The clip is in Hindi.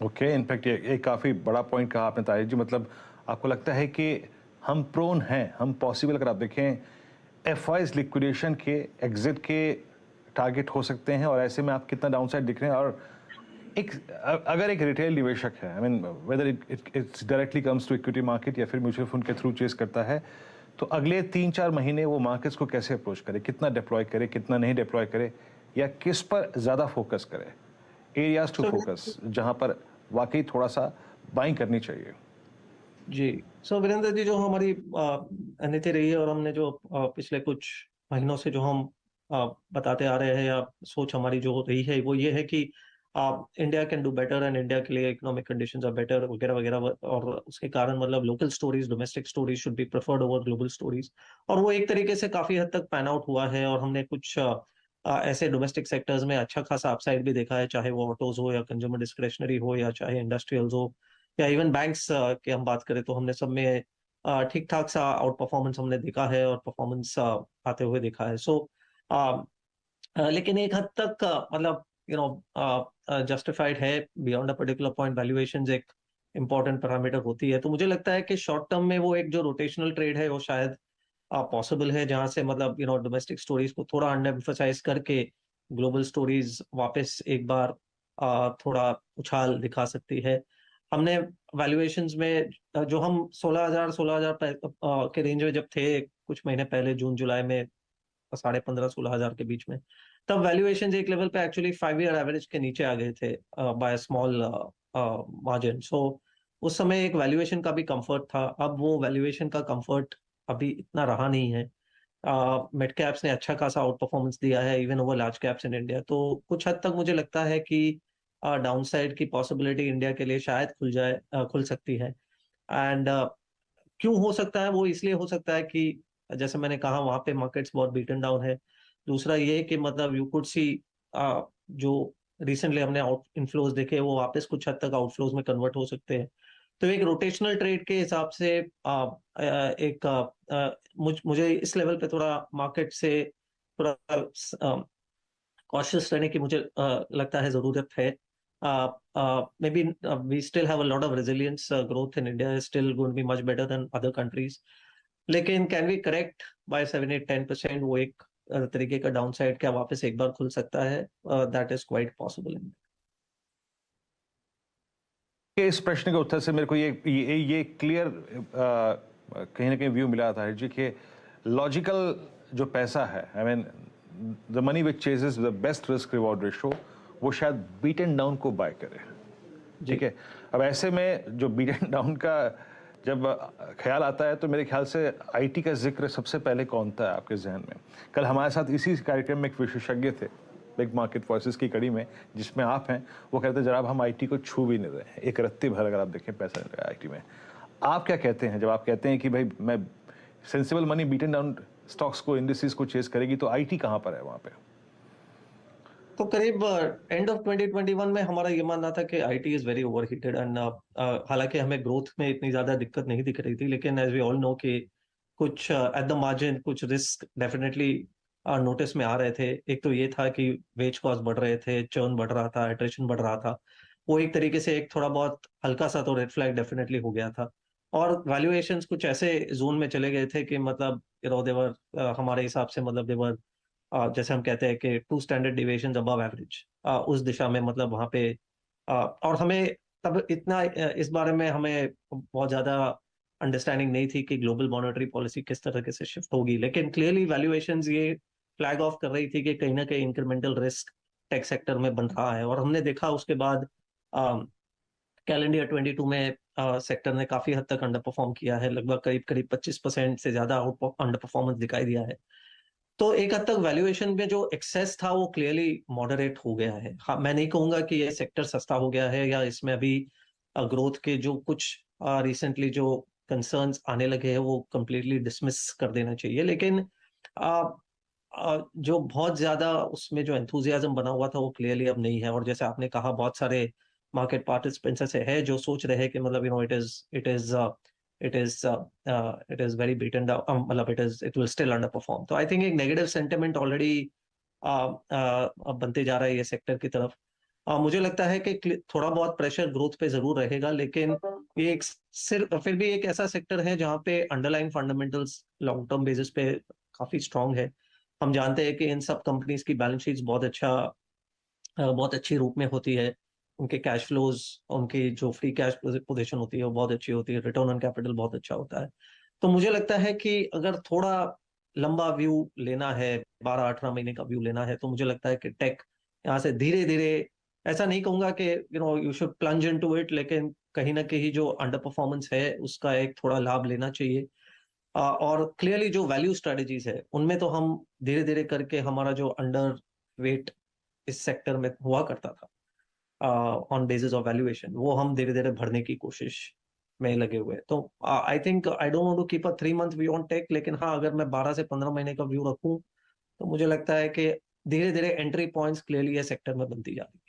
ओके, इनफैक्ट ये काफ़ी बड़ा पॉइंट कहा आपने ताहिर जी। मतलब आपको लगता है कि हम प्रोन हैं, हम पॉसिबल, अगर आप देखें एफआईज लिक्विडेशन के, एग्जिट के टारगेट हो सकते हैं, और ऐसे में आप कितना डाउनसाइड दिख रहे हैं। और अगर एक रिटेल निवेशक है, I mean whether it's directly comes to equity market या फिर म्यूचुअल फंड के थ्रू चेस करता है, तो अगले 3-4 महीने वो मार्केट्स को कैसे अप्रोच करे, कितना डिप्लॉय करे, कितना नहीं डिप्लॉय करे, या किस पर ज़्यादा फोकस करे, एरियाज टू सो फोकस जहां पर वाकई थोड़ा सा बाइंग करनी चाहिए। जी, सो वीरेंद्र जी, जो हमारी नीति रही है और हमने जो पिछले कुछ महीनों से जो हम बताते आ रहे हैं या सोच हमारी जो रही है वो ये है कि India can do better and India के लिए इकोनॉमिक कंडीशंस आर बेटर वगैरह वगैरह, और उसके कारण मतलब local stories, domestic stories should be preferred over global stories. और वो एक तरीके से काफी हद तक पैन आउट हुआ है, और हमने कुछ ऐसे डोमेस्टिक सेक्टर्स में अच्छा खासा अपसाइड भी देखा है, चाहे वो ऑटोज हो या कंज्यूमर डिस्क्रेशनरी हो या चाहे इंडस्ट्रियल्स हो या इवन बैंक्स की हम बात करें, तो हमने सब में ठीक ठाक सा आउट परफॉर्मेंस हमने देखा है और परफॉर्मेंस आते हुए देखा है। सो लेकिन एक हद तक मतलब जस्टिफाइड है। Beyond a particular point valuations एक इंपॉर्टेंट पैरामीटर होती है, तो मुझे लगता है कि शॉर्ट टर्म में वो एक जो रोटेशनल ट्रेड है वो शायद पॉसिबल है, जहां से मतलब डोमेस्टिक स्टोरीज को थोड़ा अंडर एम्फसाइज करके ग्लोबल स्टोरीज वापस एक बार थोड़ा उछाल दिखा सकती है। हमने वैल्यूएशंस में जो हम 16,000 के रेंज में जब थे कुछ महीने पहले, जून जुलाई में 15,500-16,000 के बीच में, तब वैल्यूएशन एक लेवल पे एक्चुअली 5 ईयर एवरेज के नीचे आ गए थे बाय स्मॉल मार्जिन। सो उस समय एक वैल्यूएशन का भी कंफर्ट था। अब वो वैल्यूएशन का कंफर्ट अभी इतना रहा नहीं है। मिड कैप्स ने अच्छा खासा आउट परफॉर्मेंस दिया है even over large caps in India, तो कुछ हद तक मुझे लगता है कि डाउनसाइड की पॉसिबिलिटी इंडिया के लिए शायद खुल सकती है। एंड क्यों हो सकता है वो, इसलिए हो सकता है कि जैसे मैंने कहा वहां पे मार्केट्स बहुत बीटन डाउन है। दूसरा ये कि मतलब यू कुड सी जो रिसेंटली हमने आउट इनफ्लोज देखे वो वापस कुछ हद तक आउटफ्लोज में कन्वर्ट हो सकते हैं। तो एक रोटेशनल ट्रेड के हिसाब से एक मुझे इस लेवल पे थोड़ा मार्केट से थोड़ा कॉशियस रहने की मुझे लगता है जरूरत है। Maybe we still have a lot of resilience. Growth in India is still going to be much better than other countries. लेकिन कैन वी करेक्ट बाय 7-8-10%? वो एक तरीके का डाउन साइड क्या वापस एक बार खुल सकता है? That is quite possible. इस प्रश्न के उत्तर से मेरे को ये क्लियर कहीं ना कहीं व्यू मिला था जी कि लॉजिकल जो पैसा है, I mean the money which ceases the best risk reward ratio, वो शायद बीट एंड डाउन को बाय करे। जी, ठीक है। अब ऐसे में जो बीट एंड डाउन का जब ख्याल आता है, तो मेरे ख्याल से आईटी का जिक्र सबसे पहले कौन था आपके जहन में? कल हमारे साथ इसी कार्यक्रम में एक विशेषज्ञ थे बिग मार्केट वॉइसेस की कड़ी में, जिसमें आप हैं। वो कहते हैं जनाब हम आईटी को छू भी नहीं रहे हैं, एक रत्ती भर अगर आप देखें पैसा नहीं लगा आईटी में। आप क्या कहते हैं जब आप कहते हैं कि भाई मैं sensible money beat and down stocks को, इंडिसेस को चेस करेगी, तो आईटी कहाँ पर है वहां पे? तो करीब एंड ऑफ 2021 में हमारा ये मानना था कि IT is very overheated. And हालांकि हमें ग्रोथ में इतनी ज्यादा दिक्कत नहीं दिख रही थी, लेकिन एज वी ऑल नो कि कुछ एट द मार्जिन कुछ रिस्क डेफिनेटली नोटिस में आ रहे थे। एक तो ये था कि वेज कॉस्ट बढ़ रहे थे, चर्न बढ़ रहा था, एट्रिशन बढ़ रहा था। वो एक तरीके से एक थोड़ा बहुत हल्का सा तो रेड फ्लैग डेफिनेटली हो गया था। और वैल्यूएशंस कुछ ऐसे जोन में चले गए थे कि मतलब देवर हमारे हिसाब से मतलब देवर जैसे हम कहते हैं कि 2 स्टैंडर्ड डिविएशन अबव एवरेज, उस दिशा में मतलब वहां पे और हमें तब इतना इस बारे में हमें बहुत ज्यादा अंडरस्टैंडिंग नहीं थी कि ग्लोबल मॉनेटरी पॉलिसी किस तरह से शिफ्ट होगी, लेकिन क्लियरली वैल्यूएशंस ये फ्लैग ऑफ कर रही थी कि कहीं ना कहीं इंक्रीमेंटल रिस्क टेक सेक्टर में बन रहा है। और हमने देखा उसके बाद कैलेंडर ईयर 22 में सेक्टर ने काफी हद तक अंडर परफॉर्म किया है, लगभग करीब करीब 25% से ज्यादा अंडर परफॉर्मेंस दिखाई दिया है। तो एक हद तक वैल्यूएशन में जो एक्सेस था वो क्लियरली मॉडरेट हो गया है। हाँ, मैं नहीं कहूंगा कि ये सेक्टर सस्ता हो गया है या इसमें अभी ग्रोथ के जो कुछ रिसेंटली जो कंसर्न्स आने लगे हैं वो कंप्लीटली डिसमिस कर देना चाहिए, लेकिन आ, जो बहुत ज्यादा उसमें जो एंथुजियाज्म बना हुआ था वो क्लियरली अब नहीं है। और जैसे आपने कहा, बहुत सारे मार्केट पार्टिसिपेंट्स ऐसे हैं जो सोच रहे हैं कि मतलब it is very beaten down, मतलब it will still underperform. तो आई थिंक एक नेगेटिव सेंटिमेंट ऑलरेडी बनते जा रहा है ये सेक्टर की तरफ। मुझे लगता है कि थोड़ा बहुत प्रेशर ग्रोथ पे जरूर रहेगा, लेकिन ये एक सिर्फ फिर भी एक ऐसा सेक्टर है जहाँ पे underline fundamentals long term basis पे काफी स्ट्रांग है। हम जानते हैं कि इन सब कंपनीज की बैलेंस शीट्स बहुत अच्छी रूप में होती है। उनके कैश फ्लोज, उनकी जो फ्री कैश पोजीशन होती है वो बहुत अच्छी होती है, रिटर्न ऑन कैपिटल बहुत अच्छा होता है। तो मुझे लगता है कि अगर थोड़ा लंबा व्यू लेना है, 12-18 महीने का व्यू लेना है, तो मुझे लगता है कि टेक यहाँ से धीरे धीरे, ऐसा नहीं कहूंगा कि you should plunge into it, लेकिन कहीं ना कहीं जो अंडर परफॉर्मेंस है उसका एक थोड़ा लाभ लेना चाहिए। और क्लियरली जो वैल्यू स्ट्रेटजीज है उनमें तो हम धीरे धीरे करके हमारा जो अंडर वेट इस सेक्टर में हुआ करता था ऑन बेसिस ऑफ वैल्यूएशन, वो हम धीरे धीरे भरने की कोशिश में लगे हुए हैं। तो I think I don't want to keep a 3 month view on tech, लेकिन हाँ, अगर मैं 12 से 15 महीने का व्यू रखूं तो मुझे लगता है कि धीरे धीरे एंट्री पॉइंट्स क्लियरली ये सेक्टर में बनती जा रही है।